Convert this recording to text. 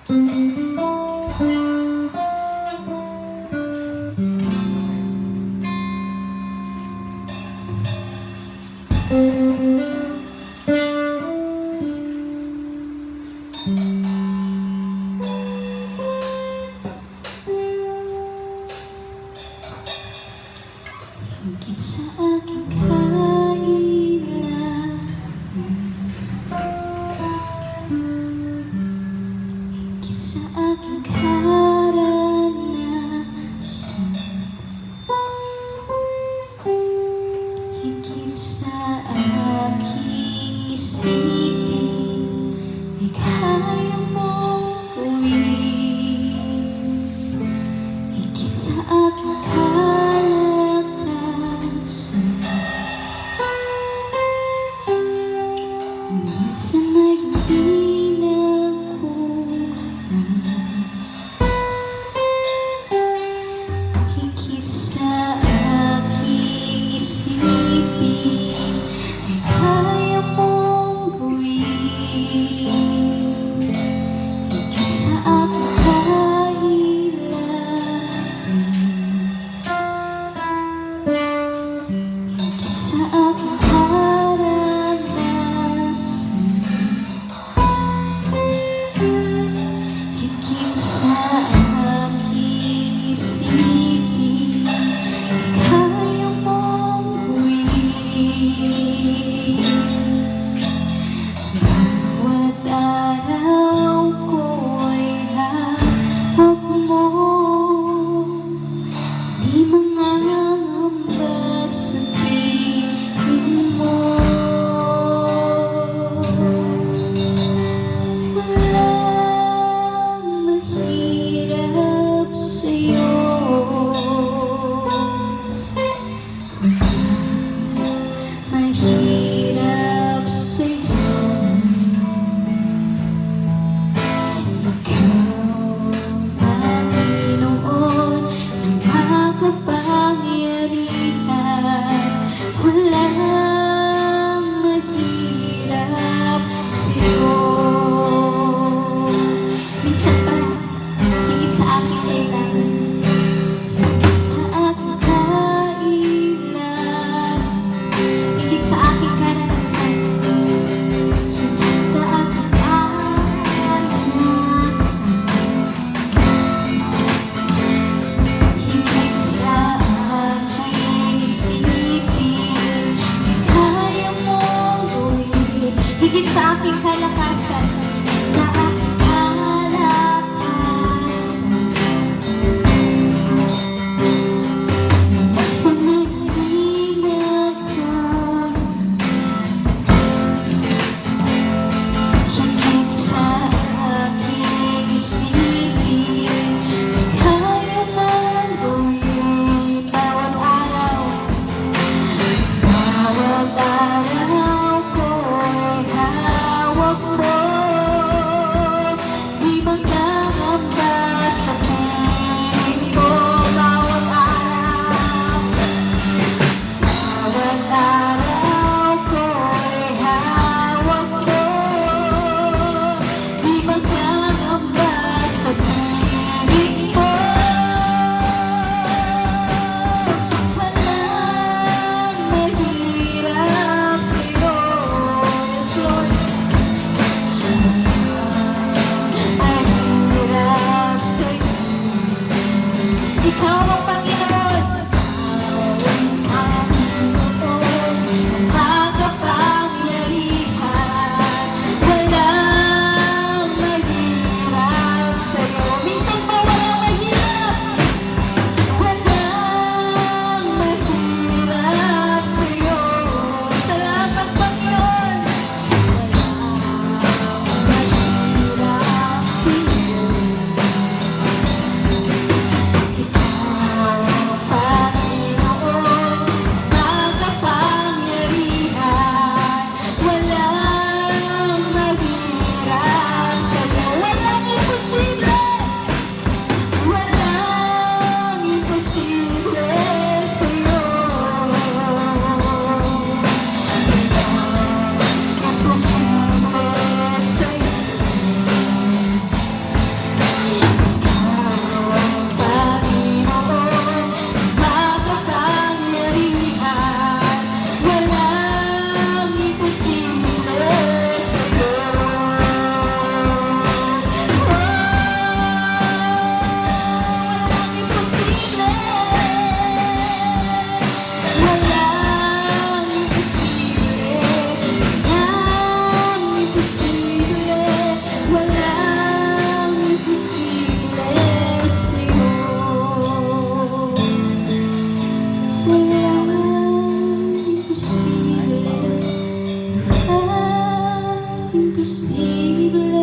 Higit sa aking kailangan, higit sa aking karanasan, higit sa aking isipin, ay kaya mong gawin. Higit sa aking minsan ay hindi nakuha, higit sa aking isipin, ay kaya mong gawin. Higit sa aking kailangan, higit sa aking mahirap sa'yo. Ikaw, Panginoon, ng makapangyarihan, walang mahirap sa'yo. Minsan pa, higit sa aking kailangan, higit sa aking kailangan, higit sa aking karanasan, higit sa aking karanasan, higit sa aking isipin, ay kaya mong gawin. Higit sa aking kalakasan, higit sa aking kalakasan, minsan ay hindi nagkaroon. Higit sa aking isipin, kaya mong gawin. Bawat araw ko'y hawak mo. imposible